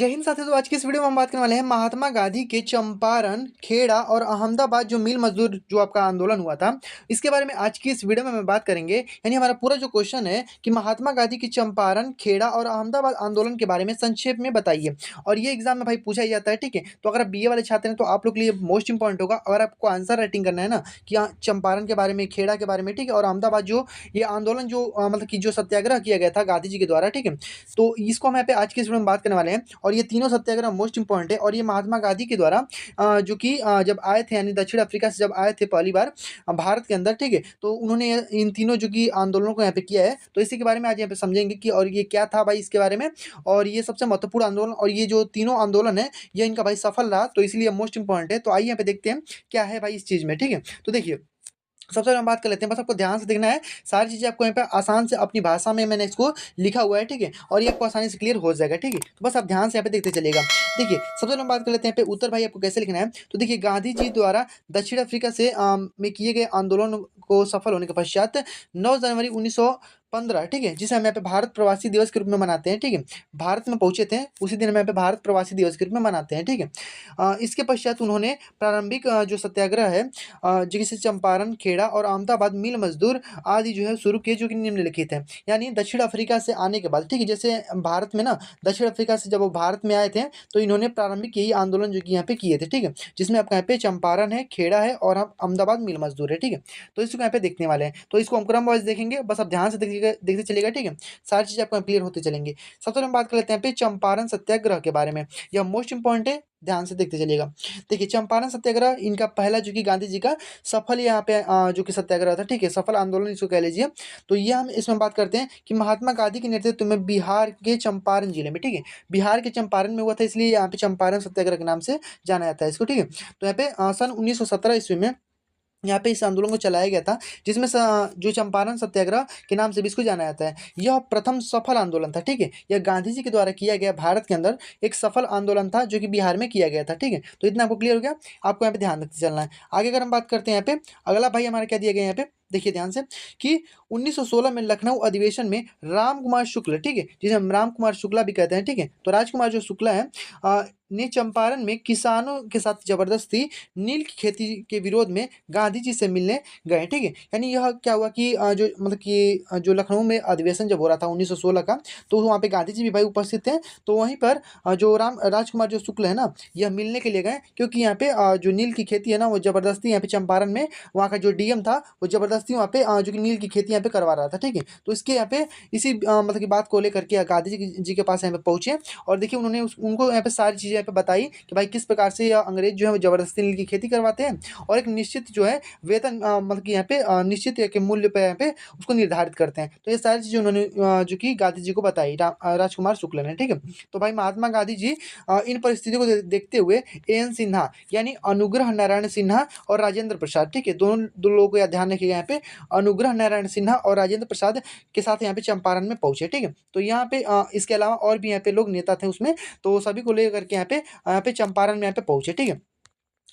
जय हिंद साथियों। तो आज की इस वीडियो में हम बात करने वाले हैं महात्मा गांधी के चंपारण, खेड़ा और अहमदाबाद जो मिल मजदूर जो आपका आंदोलन हुआ था, इसके बारे में आज की इस वीडियो में हम बात करेंगे। यानी हमारा पूरा जो क्वेश्चन है कि महात्मा गांधी की चंपारण, खेड़ा और अहमदाबाद आंदोलन के बारे में संक्षेप में बताइए। और ये एग्जाम में भाई पूछा ही जाता है, ठीक है। तो अगर आप बीए वाले छात्र हैं तो आप लोग के लिए मोस्ट इंपॉर्टेंट होगा। अगर आपको आंसर राइटिंग करना है ना कि चंपारण के बारे में, खेड़ा के बारे में, ठीक है, और अहमदाबाद जो ये आंदोलन जो मतलब कि जो सत्याग्रह किया गया था गांधी जी के द्वारा, ठीक है, तो इसको हम यहाँ पे आज के इस वीडियो में बात करने वाले हैं। और ये तीनों सत्याग्रह मोस्ट इंपॉर्टेंट है। और ये महात्मा गांधी के द्वारा जो कि जब आए थे, यानी दक्षिण अफ्रीका से जब आए थे पहली बार भारत के अंदर, ठीक है, तो उन्होंने इन तीनों जो कि आंदोलनों को यहाँ पे किया है। तो इसी के बारे में आज यहाँ पे समझेंगे कि और ये क्या था भाई इसके बारे में। और ये सबसे महत्वपूर्ण आंदोलन, और ये जो तीनों आंदोलन है ये इनका भाई सफल रहा, तो इसलिए मोस्ट इंपॉर्टेंट है। तो आइए यहाँ पे देखते हैं क्या है भाई इस चीज में, ठीक है। तो देखिए, सबसे पहले हम बात कर लेते हैं। बस आपको ध्यान से देखना है, सारी चीज़ें आपको यहाँ पे आसान से अपनी भाषा में मैंने इसको लिखा हुआ है, ठीक है, और ये आपको आसानी से क्लियर हो जाएगा, ठीक है। तो बस आप ध्यान से यहाँ पे देखते चलिएगा। देखिए, सबसे पहले हम बात कर लेते हैं यहाँ पे उत्तर भाई आपको कैसे लिखना है। तो देखिए, गांधी जी द्वारा दक्षिण अफ्रीका से में किए गए आंदोलन को सफल होने के पश्चात 9 जनवरी 1915, ठीक है, जिसे हम यहाँ पे भारत प्रवासी दिवस के रूप में मनाते हैं, ठीक है। भारत में पहुंचे थे उसी दिन हम यहाँ पे भारत प्रवासी दिवस के रूप में मनाते हैं, ठीक है। इसके पश्चात उन्होंने प्रारंभिक जो सत्याग्रह है जैसे चंपारण, खेड़ा और अहमदाबाद मिल मजदूर आदि जो है शुरू किए, जो कि निम्नलिखित है। यानी दक्षिण अफ्रीका से आने के बाद, ठीक है, जैसे भारत में ना दक्षिण अफ्रीका से जब वो भारत में आए थे तो इन्होंने प्रारंभिक यही आंदोलन जो कि यहाँ पे किए थे, ठीक है, जिसमें आपका यहाँ पे चंपारण है, खेड़ा है और हम अहमदाबाद मिल मजदूर है, ठीक है। तो इसको यहाँ पे देखने वाले हैं। तो इसको हम क्रम वाइज देखेंगे, बस आप ध्यान से देखिएगा, देखते चलेगा, ठीक है। सारी चीजें आपको क्लियर होते चलेंगे। सबसे पहले हम बात कर लेते हैं यहाँ पे चंपारण सत्याग्रह के बारे में। यह मोस्ट इंपॉर्टेंट है, ध्यान से देखते चलिएगा। देखिए, चंपारण सत्याग्रह इनका पहला जो कि गांधी जी का सफल यहाँ पे जो कि सत्याग्रह था, ठीक है, सफल आंदोलन इसको कह लीजिए। तो ये हम इसमें बात करते हैं कि महात्मा गांधी के नेतृत्व में बिहार के चंपारण जिले में, ठीक है, बिहार के चंपारण में हुआ था, इसलिए यहाँ पे चंपारण सत्याग्रह के नाम से जाना जाता है इसको, ठीक है। तो यहाँ पे सन 1917 ईस्वी में यहाँ पे इस आंदोलन को चलाया गया था, जिसमें जो चंपारण सत्याग्रह के नाम से भी इसको जाना जाता है। यह प्रथम सफल आंदोलन था, ठीक है। यह गांधी जी के द्वारा किया गया भारत के अंदर एक सफल आंदोलन था, जो कि बिहार में किया गया था, ठीक है। तो इतना आपको क्लियर हो गया। आपको यहाँ पे ध्यान रखते चलना है। आगे अगर हम बात करते हैं यहाँ पे, अगला भाई हमारा क्या दिया गया यहाँ पे, देखिए ध्यान से, कि 1916 में लखनऊ अधिवेशन में राम कुमार शुक्ल, ठीक है, जिसे हम राम कुमार शुक्ला भी कहते हैं, ठीक है, तो राजकुमार जो शुक्ला है ने चंपारण में किसानों के साथ जबरदस्ती नील की खेती के विरोध में गांधी जी से मिलने गए, ठीक है। यानी यह क्या हुआ कि जो मतलब कि जो लखनऊ में अधिवेशन जब हो रहा था 1916 का, तो वहाँ पे गांधी जी भी भाई उपस्थित थे। तो वहीं पर जो राजकुमार जो शुक्ल है ना, यह मिलने के लिए गए, क्योंकि यहाँ पे जो नील की खेती है ना, वो जबरदस्ती यहाँ पे चंपारण में वहाँ का जो डीएम था वो जबरदस्ती वहाँ पे जो कि नील की खेती यहाँ पे करवा रहा था, ठीक है। तो इसके यहाँ पे इसी मतलब की बात को लेकर के गांधी जी के पास यहाँ पे पहुंचे। और देखिए, उन्होंने उनको यहाँ पे सारी चीज़ें यहाँ पे बताई कि भाई किस प्रकार से अंग्रेज जो है वो जबरदस्ती नील की खेती करवाते हैं, और एक निश्चित जो है वेतन मतलब कि यहाँ पे निश्चित एक मूल्य पे यहाँ पे उसको निर्धारित करते हैं। तो ये सारी चीज़ें उन्होंने जो कि गांधी जी को बताई, राजकुमार शुक्ल ने, ठीक है। तो भाई महात्मा गांधी जी इन परिस्थितियों को देखते हुए एन सिन्हा, यानी अनुग्रह नारायण सिन्हा और राजेंद्र प्रसाद, ठीक है, दोनों दो लोगों को याद ध्यान रखिएगा यहाँ पे, अनुग्रह नारायण सिन्हा और राजेंद्र प्रसाद के साथ यहाँ पे चंपारण में पहुंचे, ठीक है। तो यहाँ पे इसके अलावा और भी यहाँ पे लोग नेता थे उसमें, तो सभी को लेकर के यहाँ पे चंपारण में यहाँ पे पहुंचे, ठीक है।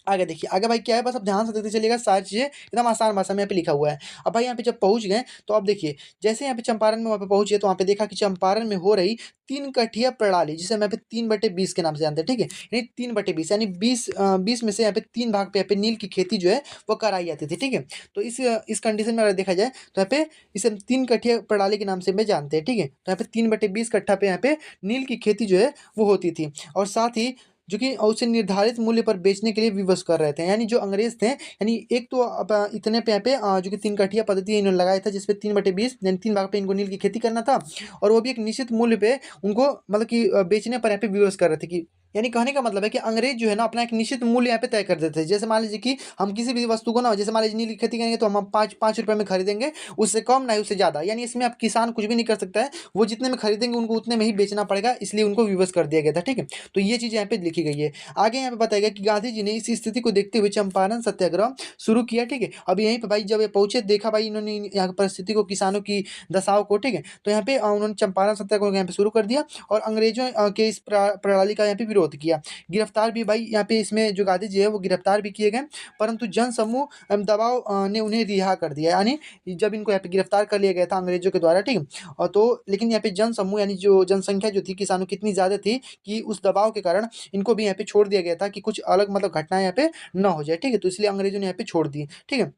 आगे देखिए, आगे भाई क्या है, बस अब ध्यान से देखते चलिएगा, सारी चीजें एकदम आसान भाषा में यहाँ पे लिखा हुआ है। अब भाई यहाँ पे जब पहुंच गए, तो अब देखिए, जैसे यहाँ पे चंपारण में वहाँ पे पहुंचे, तो वहाँ पे देखा कि चंपारण में हो रही 3 कठिया प्रणाली, जिसे हम यहाँ पे 3/20 के नाम से जानते हैं, ठीक है। यानी 3/20 यानी 20 में से यहाँ पे 3 भाग पे यहाँ पे नील की खेती जो है वो कराई जाती थी, ठीक है। तो इस कंडीशन में अगर देखा जाए तो यहाँ पे इसे हम 3 कठिया प्रणाली के नाम से में जानते हैं, ठीक है। तो यहाँ पे 3/20 कट्ठा पे यहाँ पे नील की खेती जो है वो होती थी, और साथ ही जो कि उसे निर्धारित मूल्य पर बेचने के लिए विवश कर रहे थे। यानी जो अंग्रेज थे, यानी एक तो इतने पे यहाँ पे जो कि 3 कठिया पद्धति इन्होंने लगाया था, जिसपे 3/20 यानी 3 भाग पे इनको नील की खेती करना था, और वो भी एक निश्चित मूल्य पे उनको मतलब कि बेचने पर यहाँ पे विवश कर रहे थे। कि यानी कहने का मतलब है कि अंग्रेज जो है ना अपना एक निश्चित मूल्य यहाँ पे तय कर देते थे। जैसे मान लीजिए कि हम किसी भी वस्तु को ना, जैसे मान लीजिए नील की खेती करेंगे तो हम 5 रुपये में खरीदेंगे, उससे कम ना ही उससे ज़्यादा। यानी इसमें आप किसान कुछ भी नहीं कर सकता है, वो जितने में खरीदेंगे उनको उतने में ही बेचना पड़ेगा, इसलिए उनको विवश कर दिया गया था, ठीक है। तो ये चीज़ यहाँ पे लिखी गई है। आगे यहाँ पे बताया गया कि गांधी जी ने इस स्थिति को देखते हुए चंपारण सत्याग्रह शुरू किया, ठीक है। अब यहीं पे भाई जब ये पहुंचे, देखा भाई इन्होंने यहाँ की परिस्थिति को, किसानों की दशाओं को, ठीक है, तो यहाँ पे उन्होंने चंपारण सत्याग्रह यहाँ पे शुरू कर दिया, और अंग्रेजों के इस प्रणाली का यहाँ पे विरोध किया। गिरफ्तार भी भाई यहाँ पे इसमें जो गांधी जी है वो गिरफ्तार भी किए गए, परंतु जनसमूह दबाव ने उन्हें रिहा कर दिया। यानी जब इनको यहाँ पे गिरफ्तार कर लिया गया था अंग्रेजों के द्वारा, ठीक है, और तो लेकिन यहाँ पे जनसमूह यानी जो जनसंख्या जो थी किसानों की इतनी ज़्यादा थी कि उस दबाव के कारण इनको भी यहाँ पे छोड़ दिया गया था कि कुछ अलग मतलब घटनाएं यहाँ पे ना हो जाए, ठीक है, तो इसलिए अंग्रेजों ने यहाँ पे छोड़ दिए, ठीक है।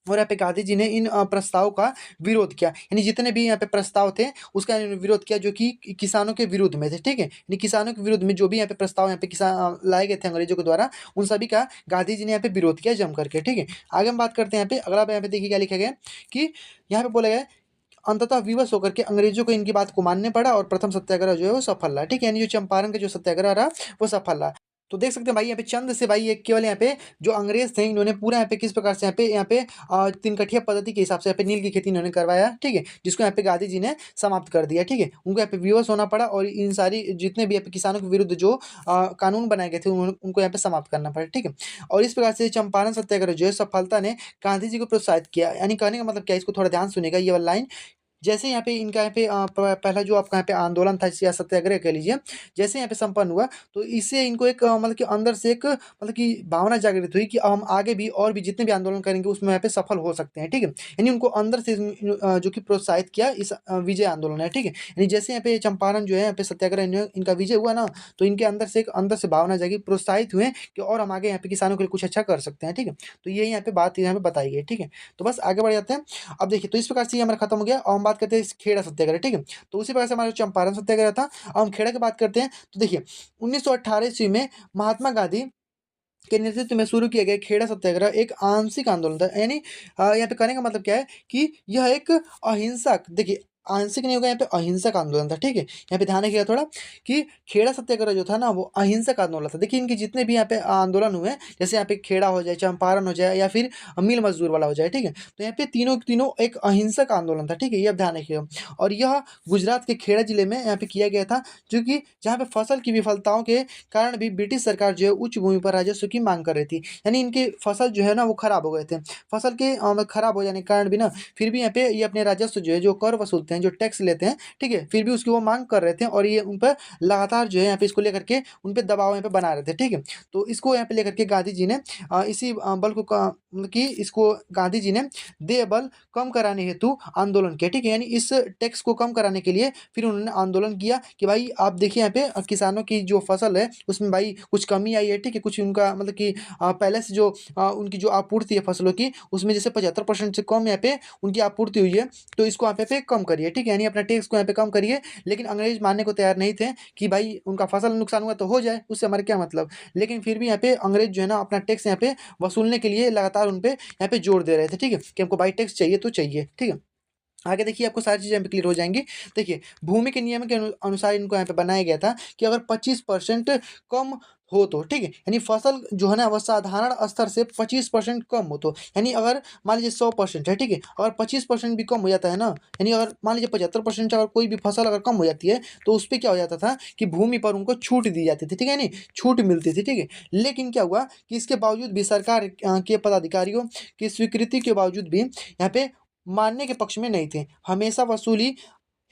और यहाँ पे गांधी जी ने इन प्रस्ताव का विरोध किया, यानी जितने भी यहाँ पे प्रस्ताव थे उसका इन्होंने विरोध किया जो कि किसानों के विरुद्ध में थे, ठीक है, यानी किसानों के विरुद्ध में जो भी यहाँ पे प्रस्ताव यहाँ पे किसान लाए गए थे अंग्रेजों के द्वारा, उन सभी का गांधी जी ने यहाँ पे विरोध किया जम करके, ठीक है। आगे हम बात करते हैं यहाँ पे, अगला यहाँ पे देखिए क्या लिखा गया है कि यहाँ पे बोला गया है, अंततः विवश होकर के अंग्रेजों को इनकी बात को मानने पड़ा और प्रथम सत्याग्रह जो है वो सफल रहा, ठीक है, यानी जो चंपारण का जो सत्याग्रह रहा वो सफल रहा। तो देख सकते हैं भाई यहाँ पे चंद से भाई, एक केवल यहाँ पे जो अंग्रेज थे इन्होंने पूरा यहाँ पे किस प्रकार से यहाँ पे तीन कठिया पद्धति के हिसाब से यहाँ पे नील की खेती इन्होंने करवाया, ठीक है, जिसको यहाँ पे गांधी जी ने समाप्त कर दिया, ठीक है, उनको यहाँ पे विवश होना पड़ा और इन सारी जितने भी यहाँ पे किसानों के विरुद्ध जो कानून बनाए गए थे उनको यहाँ पे समाप्त करना पड़ा, ठीक है। और इस प्रकार से चंपारण सत्याग्रह जो है सफलता ने गांधी जी को प्रोत्साहित किया, यानी कहने का मतलब क्या है, इसको थोड़ा ध्यान सुनेगा ये वाला लाइन। जैसे यहाँ पे इनका यहाँ पे पहला जो आपका यहाँ पे आंदोलन था या सत्याग्रह कह लीजिए, जैसे यहाँ पे संपन्न हुआ तो इससे इनको एक मतलब कि अंदर से एक मतलब कि भावना जागृत हुई कि हम आगे भी और भी जितने भी आंदोलन करेंगे उसमें यहाँ पे सफल हो सकते हैं, ठीक है, यानी उनको अंदर से जो कि प्रोत्साहित किया इस विजय आंदोलन है, ठीक है, यानी जैसे यहाँ पे चंपारण जो है यहाँ पे सत्याग्रह इनका विजय हुआ ना, तो इनके अंदर से भावना जागी, प्रोत्साहित हुए कि और हम आगे यहाँ पे किसानों के लिए कुछ अच्छा कर सकते हैं, ठीक है, तो ये यहाँ पे बात यहाँ पे बताई गई, ठीक है। तो बस आगे बढ़ जाते हैं। अब देखिए तो इस प्रकार से ये हमारा खत्म हो गया और हम बात करते हैं इस खेड़ा सत्याग्रह, ठीक है, तो उसी प्रकार से हमारा चंपारण सत्याग्रह था। अब हम खेड़ा की बात करते हैं, तो देखिए 1918 ईस्वी में महात्मा गांधी के नेतृत्व में शुरू किया गया खेड़ा सत्याग्रह एक आंशिक आंदोलन था, यानी यहाँ पे कहने का मतलब क्या है कि यह एक अहिंसक, देखिए आंशिक नहीं होगा, यहाँ पे अहिंसक आंदोलन था, ठीक है, यहाँ पे ध्यान रखिएगा थोड़ा कि खेड़ा सत्याग्रह जो था ना वो अहिंसक आंदोलन था। देखिए इनके जितने भी यहाँ पे आंदोलन हुए, जैसे यहाँ पे खेड़ा हो जाए, चंपारण हो जाए या फिर मिल मजदूर वाला हो जाए, ठीक है, तो यहाँ पे तीनों तीनों एक अहिंसक आंदोलन था, ठीक है, ये आप ध्यान रखिएगा। और यह गुजरात के खेड़ा जिले में यहाँ पे किया गया था, जो कि जहाँ पे फसल की विफलताओं के कारण भी ब्रिटिश सरकार जो है उच्च भूमि पर राजस्व की मांग कर रही थी, यानी इनकी फसल जो है ना वो खराब हो गए थे, फसल के खराब हो जाने के कारण भी ना फिर भी यहाँ पे ये अपने राजस्व जो है जो कर वसूलते हैं, जो टैक्स लेते हैं, ठीक है, फिर भी उसकी वो मांग कर रहे थे और ये उन पर लगातार जो है यहाँ पे इसको लेकर के उन पे दबाव यहाँ पे बना रहे थे, ठीक है। तो इसको यहाँ पे लेकर के गांधी जी ने इसी बल को मतलब कि इसको गांधी जी ने देह बल कम कराने हेतु आंदोलन किया, ठीक है, यानी इस टैक्स को कम कराने के लिए फिर उन्होंने आंदोलन किया कि भाई आप देखिए यहाँ पे किसानों की जो फसल है उसमें भाई कुछ कमी आई है, ठीक है, कुछ उनका मतलब कि पहले से जो उनकी जो आपूर्ति है फसलों की उसमें जैसे 75% से कम यहाँ पे उनकी आपूर्ति हुई है, तो इसको यहाँ पे कम करिए, ठीक है, यानी अपना टैक्स को यहाँ पे कम करिए। लेकिन अंग्रेज मानने को तैयार नहीं थे कि भाई उनका फसल नुकसान हुआ तो हो जाए, उससे हमारे क्या मतलब, लेकिन फिर भी यहाँ पे अंग्रेज जो है ना अपना टैक्स यहाँ पे वसूलने के लिए लगातार उन पे यहाँ पे जोर दे रहे थे, ठीक है, कि हमको भाई टैक्स चाहिए तो चाहिए, ठीक है। आगे देखिए आपको सारी चीज़ें यहाँ पे क्लियर हो जाएंगी। देखिए भूमि के नियम के अनुसार इनको यहाँ पे बनाया गया था कि अगर 25% कम हो तो, ठीक है, यानी फसल जो है ना वह साधारण स्तर से 25% कम हो तो, यानी अगर मान लीजिए 100% है, ठीक है, अगर 25% भी कम हो जाता है ना, यानी अगर मान लीजिए 75% अगर कोई भी फसल अगर कम हो जाती है तो उस पर क्या हो जाता था कि भूमि पर उनको छूट दी जाती थी, ठीक है, यानी छूट मिलती थी, ठीक है। लेकिन क्या हुआ कि इसके बावजूद भी सरकार के पदाधिकारियों की स्वीकृति के बावजूद भी यहाँ पे मानने के पक्ष में नहीं थे, हमेशा वसूली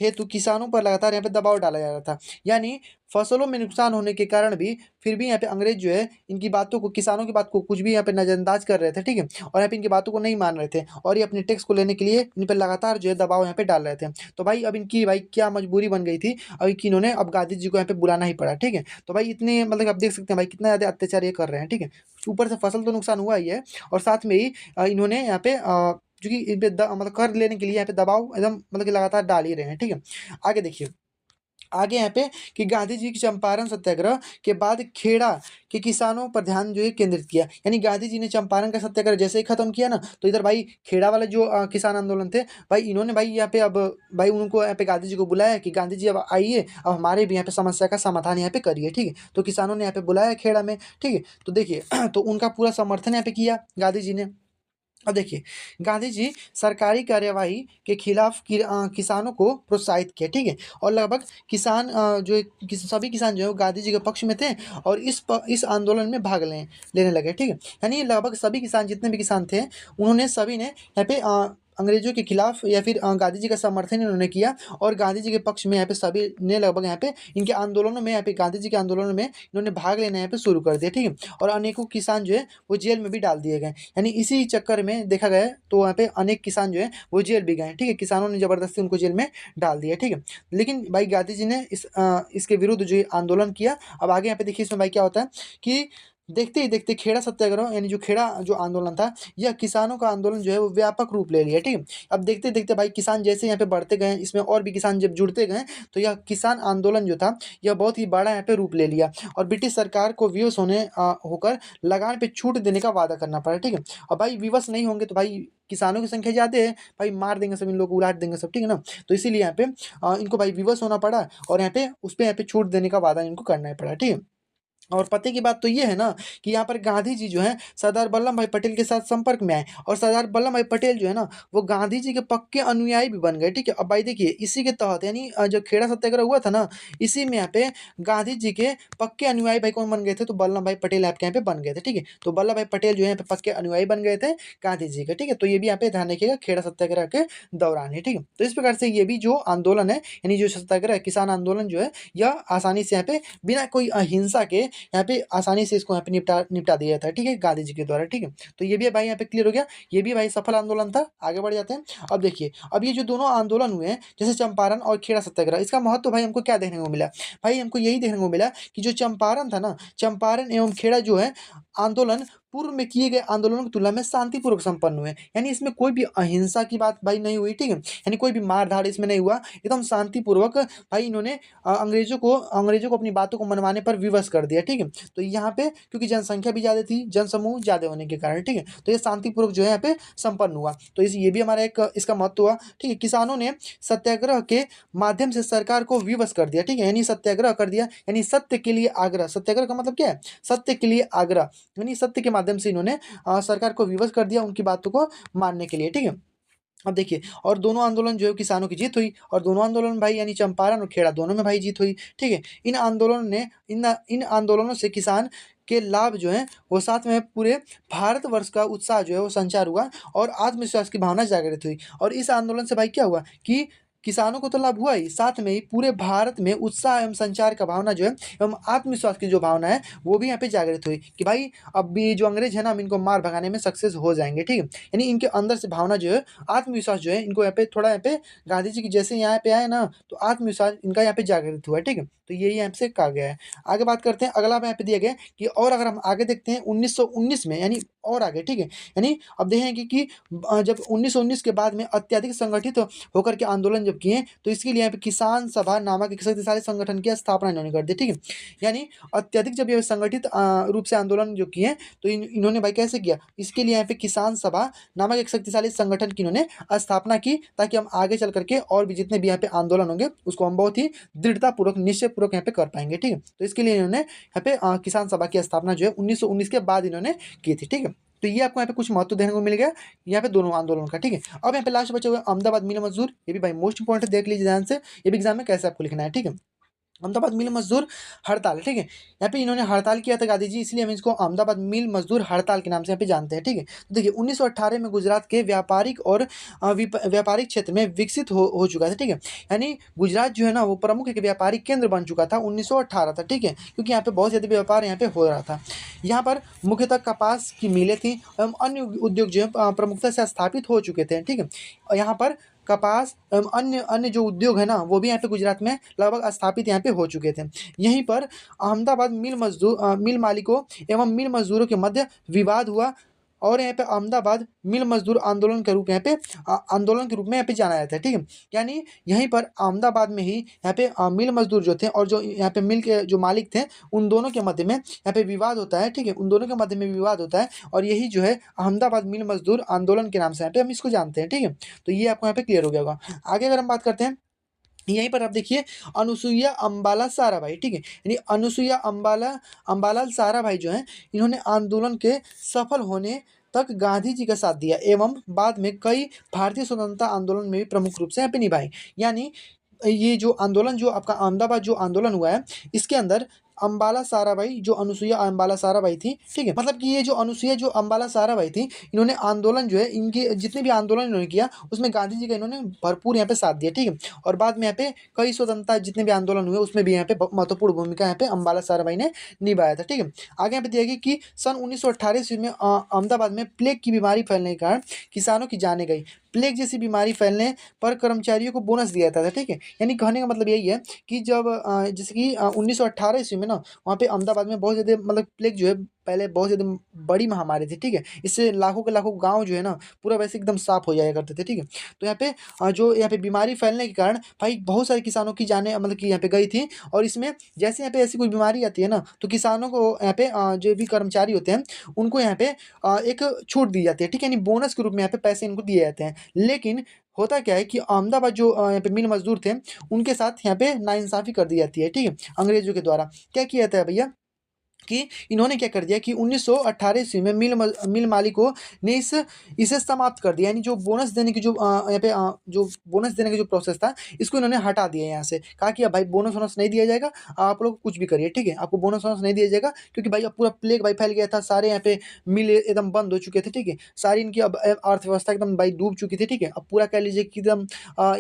हेतु किसानों पर लगातार यहाँ पे दबाव डाला जा रहा था, यानी फसलों में नुकसान होने के कारण भी फिर भी यहाँ पे अंग्रेज जो है इनकी बातों को, किसानों की बात को कुछ भी यहाँ पे नजरअंदाज कर रहे थे, ठीक है, और यहाँ पे इनकी बातों को नहीं मान रहे थे और ये अपने टैक्स को लेने के लिए इन पर लगातार जो है दबाव यहाँ पे डाल रहे थे। तो भाई अब इनकी भाई क्या मजबूरी बन गई थी अभी कि इन्होंने अब गांधी जी को यहाँ पे बुलाना ही पड़ा, ठीक है। तो भाई इतने मतलब आप देख सकते हैं भाई कितना ज़्यादा अत्याचार ये कर रहे हैं, ठीक है, ऊपर से फसल तो नुकसान हुआ ही है और साथ में ही इन्होंने यहाँ पे जो कि इन पे मतलब कर लेने के लिए यहाँ पे दबाव एकदम मतलब कि लगातार डाल ही रहे हैं, ठीक है। आगे देखिए आगे यहाँ पे कि गांधी जी की चंपारण सत्याग्रह के बाद खेड़ा के किसानों पर ध्यान जो है केंद्रित किया, यानी गांधी जी ने चंपारण का सत्याग्रह जैसे ही खत्म किया ना तो इधर भाई खेड़ा वाला जो किसान आंदोलन थे भाई इन्होंने भाई यहाँ पे अब भाई उनको यहाँ पे गांधी जी को बुलाया कि गांधी जी अब आइए अब हमारे भी यहाँ पे समस्या का समाधान यहाँ पे करिए, ठीक है। तो किसानों ने यहाँ पे बुलाया खेड़ा में, ठीक है, तो देखिए तो उनका पूरा समर्थन यहाँ पे किया गांधी जी ने। अब देखिए गांधी जी सरकारी कार्यवाही के खिलाफ किसानों को प्रोत्साहित किया, ठीक है, और लगभग किसान सभी किसान जो है वो गांधी जी के पक्ष में थे और इस आंदोलन में भाग लेने लगे, ठीक है, यानी लगभग सभी किसान जितने भी किसान थे उन्होंने सभी ने यहाँ पे अंग्रेजों के खिलाफ या फिर गांधी जी का समर्थन इन्होंने किया और गांधी जी के पक्ष में यहाँ पे सभी ने लगभग यहाँ पे इनके आंदोलनों में, यहाँ पे गांधी जी के आंदोलनों में इन्होंने भाग लेना यहाँ पे शुरू कर दिया, ठीक है। और अनेकों किसान जो है वो जेल में भी डाल दिए गए, यानी इसी चक्कर में देखा गया तो यहाँ पे अनेक किसान जो है वो जेल भी गए, ठीक है। किसानों ने जबरदस्ती उनको जेल में डाल दिया, ठीक है। लेकिन भाई गांधी जी ने इसके विरुद्ध जो ये आंदोलन किया। अब आगे यहाँ पे देखिए इसमें भाई क्या होता है कि देखते ही देखते खेड़ा सत्याग्रह यानी जो खेड़ा जो आंदोलन था, यह किसानों का आंदोलन जो है वो व्यापक रूप ले लिया, ठीक है। अब देखते देखते भाई किसान जैसे यहाँ पे बढ़ते गए, इसमें और भी किसान जब जुड़ते गए तो यह किसान आंदोलन जो था यह बहुत ही बड़ा यहाँ पे रूप ले लिया और ब्रिटिश सरकार को विवश होकर लगान पे छूट देने का वादा करना पड़ा, ठीक है। और भाई विवश नहीं होंगे तो भाई किसानों की संख्या ज़्यादा है, भाई मार देंगे सब इन लोग, उलाट देंगे सब, ठीक है ना। तो इसीलिए यहाँ पे इनको भाई विवश होना पड़ा और यहाँ पे उस पर यहाँ पे छूट देने का वादा इनको करना पड़ा, ठीक है। और पते की बात तो ये है ना कि यहाँ पर गांधी जी जो है सरदार वल्लभ भाई पटेल के साथ संपर्क में आए और सरदार वल्लभ भाई पटेल जो है ना वो गांधी जी के पक्के अनुयायी भी बन गए, ठीक है। अब भाई देखिए इसी के तहत यानी जो खेड़ा सत्याग्रह हुआ था ना, इसी में यहाँ पे गांधी जी के पक्के अनुयायी भाई कौन बन गए थे, तो वल्लभ भाई पटेल आपके यहाँ पे बन गए थे, ठीक है। तो वल्लभ भाई पटेल जो है यहाँ पे पक्के अनुयायी बन गए थे गांधी जी के, ठीक है। तो ये भी यहाँ पे ध्यान रखिएगा खेड़ा सत्याग्रह के दौरान है, ठीक है। तो इस प्रकार से ये भी जो आंदोलन है यानी जो सत्याग्रह किसान आंदोलन जो है यह आसानी से यहाँ पे बिना कोई अहिंसा के यहाँ पे आसानी से इसको यहाँ पे निपटा दिया था, ठीक है, गांधी जी के द्वारा, ठीक है। तो ये भी भाई यहाँ पे क्लियर हो गया, ये भी भाई सफल आंदोलन था। आगे बढ़ जाते हैं। अब देखिए अब ये जो दोनों आंदोलन हुए हैं जैसे चंपारण और खेड़ा सत्याग्रह, इसका महत्व भाई हमको क्या देखने को मिला, भाई हमको यही देखने को मिला कि जो चंपारण था ना, चंपारण एवं खेड़ा जो है आंदोलन पूर्व में किए गए आंदोलनों की तुलना में शांतिपूर्वक संपन्न हुए, यानी इसमें कोई भी अहिंसा की बात भाई नहीं हुई, ठीक है। यानी कोई भी मार धाड़ इसमें नहीं हुआ, एकदम शांतिपूर्वक भाई इन्होंने अंग्रेजों को अपनी बातों को मनवाने पर विवश कर दिया, ठीक है। तो यहाँ पे क्योंकि जनसंख्या भी ज़्यादा थी, जनसमूह ज़्यादा होने के कारण, ठीक है, तो ये शांतिपूर्वक जो है यहाँ पे संपन्न हुआ। तो ये भी हमारा एक इसका महत्व हुआ, ठीक है। किसानों ने सत्याग्रह के माध्यम से सरकार को विवश कर दिया, ठीक है, यानी सत्याग्रह कर दिया, यानी सत्य के लिए आग्रह। सत्याग्रह का मतलब क्या है, सत्य के लिए आग्रह, यानी सत्य के माध्यम से इन्होंने सरकार को विवश कर दिया उनकी बातों को मानने के लिए, ठीक है। अब देखिए और दोनों आंदोलन जो है किसानों की जीत हुई और दोनों आंदोलन भाई यानी चंपारण और खेड़ा दोनों में भाई जीत हुई, ठीक है। इन आंदोलनों से किसान के लाभ जो है वो साथ में पूरे भारतवर्ष का उत्साह जो है वो संचार हुआ और आत्मविश्वास की भावना जागृत हुई। और इस आंदोलन से भाई क्या हुआ कि किसानों को तो लाभ हुआ ही, साथ में ही पूरे भारत में उत्साह एवं संचार का भावना जो है एवं आत्मविश्वास की जो भावना है वो भी यहाँ पे जागृत हुई कि भाई अब भी जो अंग्रेज है ना हम इनको मार भगाने में सक्सेस हो जाएंगे, ठीक है। यानी इनके अंदर से भावना जो है आत्मविश्वास जो है इनको यहाँ पे थोड़ा यहाँ पे गांधी जी की जैसे यहाँ पे आए ना तो आत्मविश्वास इनका यहाँ पे जागृत हुआ है, ठीक है। तो यही यहाँ से कहा गया है। आगे बात करते हैं, अगला यहाँ पे दिया गया कि और अगर हम आगे देखते हैं 1919 में यानी और आगे, ठीक है, यानी अब देखेंगे कि जब 1919 के बाद में अत्यधिक संगठित होकर के आंदोलन जब किए तो इसके लिए यहाँ पे किसान सभा नामक एक शक्तिशाली संगठन की स्थापना इन्होंने कर दी, ठीक है। यानी अत्यधिक जब ये संगठित रूप से आंदोलन जो किए तो इन्होंने भाई कैसे किया, इसके लिए यहाँ पे किसान सभा नामक एक शक्तिशाली संगठन की इन्होंने स्थापना की ताकि हम आगे चल करके और भी जितने भी यहाँ पे आंदोलन होंगे उसको हम बहुत ही दृढ़तापूर्वक निश्चयपूर्वक यहाँ पे कर पाएंगे, ठीक है। तो इसके लिए इन्होंने यहाँ पे किसान सभा की स्थापना जो है 1919 के बाद इन्होंने की थी, ठीक है। तो ये आपको यहाँ पे कुछ महत्व देखने को मिल गया यहाँ पे दोनों आंदोलन का, ठीक है। अब यहाँ पे लास्ट बचे हुए अहमदाबाद मिल मजदूर, ये भी भाई मोस्ट इंपॉर्टेंट देख लीजिए ध्यान से, ये भी एग्जाम में कैसे आपको लिखना है, ठीक है। अहमदाबाद मिल मजदूर हड़ताल, ठीक है, यहाँ पे इन्होंने हड़ताल किया था गांधी जी, इसलिए हम इसको अहमदाबाद मिल मजदूर हड़ताल के नाम से यहाँ पे जानते हैं, ठीक है। तो देखिए 1918 में गुजरात के व्यापारिक और व्यापारिक क्षेत्र में विकसित हो चुका था, ठीक है। यानी गुजरात जो है ना वो प्रमुख एक व्यापारिक केंद्र बन चुका था 1918 तक, ठीक है, क्योंकि यहाँ पे बहुत ज़्यादा व्यापार यहाँ पे हो रहा था। यहाँ पर मुख्यतः कपास की मिलें थी एवं अन्य उद्योग जो है प्रमुखता से स्थापित हो चुके थे, ठीक है। और यहाँ पर कपास एवं अन्य अन्य जो उद्योग है ना वो भी यहाँ पे गुजरात में लगभग स्थापित यहाँ पे हो चुके थे। यहीं पर अहमदाबाद मिल मालिकों एवं मिल मजदूरों के मध्य विवाद हुआ और यहाँ पे अहमदाबाद मिल मजदूर आंदोलन के रूप यहाँ पे आंदोलन के रूप में यहाँ पे जाना जाता है, ठीक है। यानी यहीं पर अहमदाबाद में ही यहाँ पे मिल मजदूर जो थे और जो यहाँ पे मिल के जो मालिक थे उन दोनों के मध्य में यहाँ पे विवाद होता है, ठीक है, उन दोनों के मध्य में विवाद होता है और यही जो है अहमदाबाद मिल मजदूर आंदोलन के नाम से यहाँ पे हम इसको जानते हैं, ठीक है। तो ये आपको यहाँ पे क्लियर हो गया होगा। आगे अगर हम बात करते हैं यहीं पर आप देखिए अनुसुईया अंबाला साराभाई, ठीक है, यानी अनुसुईया अंबालाल साराभाई जो है इन्होंने आंदोलन के सफल होने तक गांधी जी का साथ दिया एवं बाद में कई भारतीय स्वतंत्रता आंदोलन में भी प्रमुख रूप से यहाँ पे निभाई। यानी ये जो आंदोलन जो आपका अहमदाबाद जो आंदोलन हुआ है इसके अंदर अंबाला साराभाई, जो अनुसुईया अंबाला साराभाई थी, ठीक है। मतलब कि ये जो अनुसुईया जो अंबाला साराभाई थी, इन्होंने आंदोलन जो है, इनके जितने भी आंदोलन इन्होंने किया उसमें गांधी जी का इन्होंने भरपूर यहाँ पे साथ दिया, ठीक है। और बाद में यहाँ पे कई स्वतंत्रता जितने भी आंदोलन हुए उसमें भी यहाँ पे महत्वपूर्ण भूमिका यहाँ पे अंबाला साराभाई ने निभाया था, ठीक है। आगे यहाँ पे दिया गया कि सन 1918 ईस्वी में अहमदाबाद में प्लेग की बीमारी फैलने के कारण किसानों की जानें गई। प्लेग जैसी बीमारी फैलने पर कर्मचारियों को बोनस दिया जाता था, ठीक है। यानी कहने का मतलब यही है कि जब जैसे कि 1918 ईस्वी में ना वहाँ पे अहमदाबाद में बहुत ज़्यादा मतलब प्लेग जो है पहले बहुत ज़्यादा बड़ी महामारी थी, ठीक है। इससे लाखों के लाखों गाँव जो है ना पूरा वैसे एकदम साफ हो जाया करते थे, ठीक है। तो यहाँ पे जो यहाँ पे बीमारी फैलने के कारण भाई बहुत सारे किसानों की जानें मतलब कि यहाँ पे गई थी। और इसमें जैसे यहाँ पे ऐसी कोई बीमारी आती है ना तो किसानों को यहाँ पे जो भी कर्मचारी होते हैं उनको यहाँ पे एक छूट दी जाती है, ठीक है। यानी बोनस के रूप में यहाँ पे पैसे इनको दिए जाते हैं। लेकिन होता क्या है कि अहमदाबाद जो यहाँ पे मिल मजदूर थे उनके साथ यहाँ पे नाइंसाफ़ी कर दी जाती है, ठीक है, अंग्रेज़ों के द्वारा। क्या किया जाता है भैया कि इन्होंने क्या कर दिया कि 1918 ईस्वी में मिल मालिकों ने इसे समाप्त कर दिया। यानी जो बोनस देने की जो यहाँ पे जो बोनस देने का जो प्रोसेस था इसको इन्होंने हटा दिया यहाँ से। कहा कि अब भाई बोनस वोनस नहीं दिया जाएगा, आप लोग कुछ भी करिए, ठीक है। आपको बोनस वोनस नहीं दिया जाएगा क्योंकि भाई अब पूरा प्लेग भाई फैल गया था, सारे यहाँ पे मिल एकदम बंद हो चुके थे, ठीक है। सारी इनकी अब अर्थव्यवस्था एकदम भाई डूब चुकी थी, ठीक है। अब पूरा कह लीजिए कि एकदम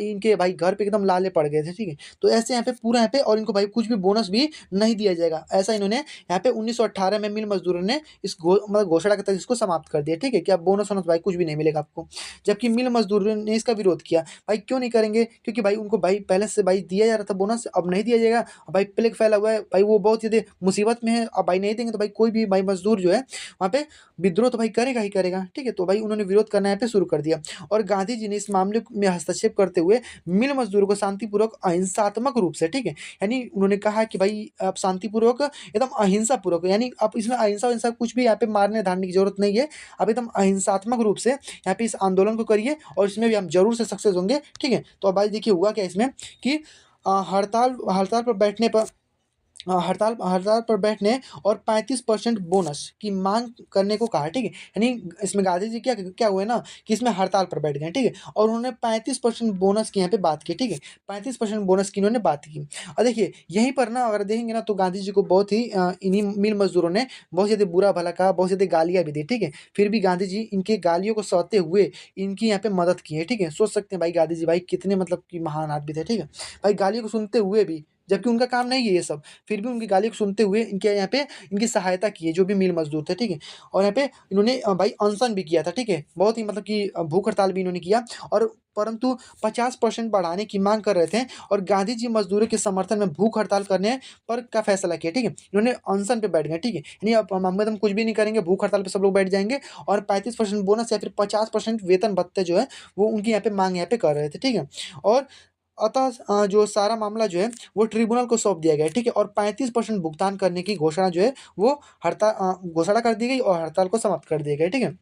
इनके भाई घर पे एकदम लाले पड़ गए थे, ठीक है। तो ऐसे यहाँ पे पूरा यहाँ पे और इनको भाई कुछ भी बोनस भी नहीं दिया जाएगा, ऐसा इन्होंने यहाँ पे 1918 में मिल मजदूरों ने इस मतलब घोषणा के तहत इसको समाप्त कर दिया, ठीक है। कि अब बोनस वोनस भाई कुछ भी नहीं मिलेगा आपको। जबकि मिल मजदूरों ने इसका विरोध किया। भाई क्यों नहीं करेंगे? क्योंकि भाई उनको भाई पहले से भाई दिया जा रहा था बोनस, अब नहीं दिया जाएगा। अब भाई प्लेग फैला हुआ है, भाई वो बहुत ज़्यादा मुसीबत में है, अब भाई नहीं देंगे तो भाई कोई भी भाई मजदूर जो है वहाँ पे विद्रोह तो भाई करेगा ही करेगा, ठीक है। तो भाई उन्होंने विरोध करना यहाँ पे शुरू कर दिया। और गांधी जी ने इस मामले में हस्तक्षेप करते हुए मिल मजदूरों को शांतिपूर्वक अहिंसात्मक रूप से, ठीक है, यानी उन्होंने कहा कि भाई आप शांतिपूर्वक एकदम अहिंसा पूर्वक, यानी आप इसमें अहिंसा वहिंसा कुछ भी यहाँ पे मारने धारने की जरूरत नहीं है। आप एकदम अहिंसात्मक रूप से यहाँ पे इस आंदोलन को करिए और इसमें भी हम जरूर से सक्सेस होंगे, ठीक है। तो अब भाई देखिए हुआ क्या इसमें कि हड़ताल हड़ताल पर बैठने पर हड़ताल हड़ताल पर बैठने और 35% बोनस की मांग करने को कहा, ठीक है। यानी इसमें गांधी जी क्या क्या हुए ना कि इसमें हड़ताल पर बैठ गए, ठीक है। और उन्होंने 35% बोनस की यहाँ पे बात की, ठीक है। 35% बोनस की इन्होंने बात की। और देखिए यहीं पर ना अगर देखेंगे ना तो गांधी जी को बहुत ही इन्हीं मिल मजदूरों ने बहुत ज़्यादा बुरा भला कहा, बहुत ज़्यादा गालियाँ भी दी, ठीक है। फिर भी गांधी जी इनके गालियों को सहते हुए इनकी यहाँ पे मदद की है, ठीक है। सोच सकते हैं भाई गांधी जी भाई कितने मतलब कि महान आदमी थे, ठीक है। भाई गालियों को सुनते हुए भी, जबकि उनका काम नहीं है ये सब, फिर भी उनकी गाली को सुनते हुए इनके यहाँ पे इनकी सहायता की है जो भी मिल मजदूर थे, ठीक है। और यहाँ पे इन्होंने भाई अनशन भी किया था, ठीक है। बहुत ही मतलब कि भूख हड़ताल भी इन्होंने किया और परंतु 50% बढ़ाने की मांग कर रहे थे। और गांधी जी मजदूरों के समर्थन में भूख हड़ताल करने पर का फैसला किया, ठीक है। इन्होंने अनशन पे बैठ गए, ठीक है। यानी अब हम कुछ भी नहीं करेंगे, भूख हड़ताल पे सब लोग बैठ जाएंगे और 35% बोनस या फिर 50% वेतन भत्ते जो है वो उनकी यहाँ पे मांग यहाँ पे कर रहे थे, ठीक है। और अतः जो सारा मामला जो है वो ट्रिब्यूनल को सौंप दिया गया, ठीक है। और 35% भुगतान करने की घोषणा जो है वो घोषणा कर दी गई और हड़ताल को समाप्त कर दिया गया, ठीक है।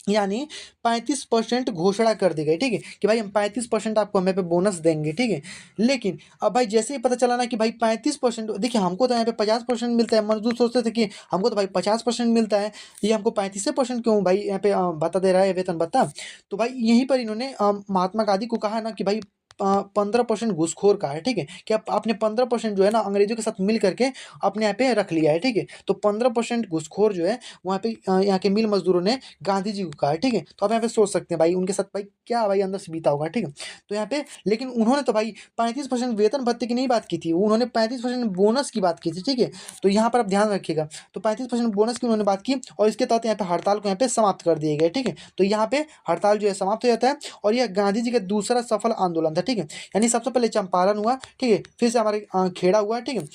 यानी 35% घोषणा कर दी गई, ठीक है, कि भाई हम 35% आपको हमें पे बोनस देंगे, ठीक है। लेकिन अब भाई जैसे ही पता चला ना कि भाई 35%, देखिए हमको तो यहाँ पे 50% मिलता है, मजदूर सोचते थे कि हमको तो भाई 50% मिलता है, ये हमको 35% क्यों भाई यहाँ पे भत्ता दे रहा है, वेतन भत्ता। तो भाई यहीं पर इन्होंने महात्मा गांधी को कहा ना कि भाई 15% घूसखोर का है, ठीक है। कि आपने 15% जो है ना अंग्रेजों के साथ मिल करके अपने यहाँ पे रख लिया है, ठीक है। तो 15% घूसखोर जो है वहाँ पे यहाँ के मिल मजदूरों ने गांधी जी को कहा है, ठीक है। तो आप यहाँ पे सोच सकते हैं भाई उनके साथ भाई क्या भाई अंदर से बीता होगा, ठीक है। तो यहाँ पे लेकिन उन्होंने तो भाई 35% वेतन भत्ते की नहीं बात की थी, उन्होंने 35% बोनस की बात की थी, ठीक है। तो यहाँ पर आप ध्यान रखिएगा, तो 35% बोनस की उन्होंने बात की और इसके तहत यहाँ पे हड़ताल को यहाँ पे समाप्त कर दिए गए, ठीक है। तो यहाँ पे हड़ताल जो है समाप्त हो जाता है और यह गांधी जी का दूसरा सफल आंदोलन था, ठीक है। यानी सबसे पहले चंपारण हुआ, ठीक है, फिर से हमारे खेड़ा हुआ, ठीक है,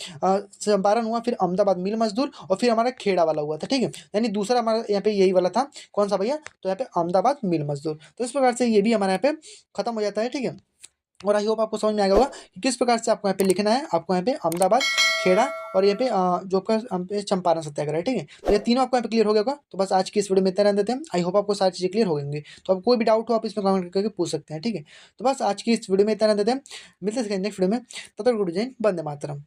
चंपारण हुआ, फिर अहमदाबाद मिल मजदूर और फिर हमारा खेड़ा वाला हुआ था, ठीक है। यानी दूसरा हमारा यहाँ पे यही वाला था, कौन सा भैया? तो यहाँ पे अहमदाबाद मिल मजदूर। तो इस प्रकार से ये भी हमारे यहाँ पे खत्म हो जाता है, ठीक है। और आई होप आपको समझ में आ गया होगा कि किस प्रकार से आपको यहाँ पे लिखना है। आपको यहाँ पे अहमदाबाद, खेड़ा और यहाँ पे जो आपका यहाँ पे चंपारण सत्याग्रह है, ठीक है। तो ये तीनों आपको यहाँ पे क्लियर हो गया होगा। तो बस आज की इस वीडियो में इतना रहने देते हैं। आई होप आपको सारी चीज़ें क्लियर हो गएंगी। तो आप कोई भी डाउट हो आप इसमें कमेंट करके पूछ सकते हैं, ठीक है। तो बस आज की इस वीडियो में इतना रहने देते हैं। मिलते हैं नेक्स्ट वीडियो में, तब तक गुड जय हिंद, वंदे मातरम।